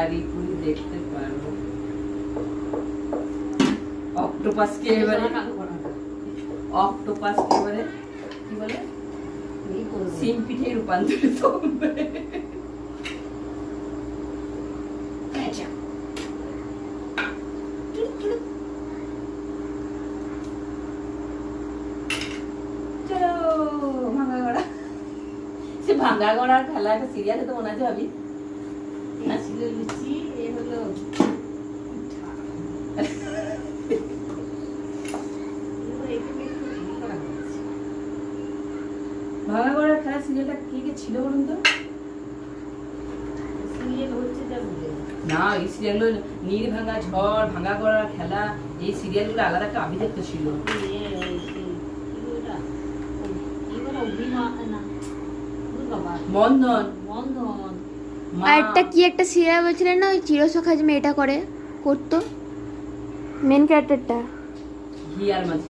গাড়ি পুরি দেখতে পারবো। অক্টোপাসকে এবারে কি বলে সিম পিঠে রূপান্তরিত হবে। চলো ভাঙা গড়া, সে ভাঙা গড়ার খেলা একটা সিরিয়ালে তো মনে আছে ভাবি ছিল লুচি, এ হলো ভাঙা গড়ার খেলা সিরিয়ালটা কে কে ছিল বলুন তো? সিরিয়াল হচ্ছে না, এই সিরিয়ালগুলো নীল ভাঙা ঝড়, ভাঙা গড়ার খেলা, এই সিরিয়ালগুলো আলাদা একটা আভিজাত্য ছিল। বন্ধন আর একটা কি একটা সিরিয়াল বলছিলেন না, ওই চিরসখা যে মেয়েটা করতো মেন ক্যারেক্টারটা ঘি আর মাঝি।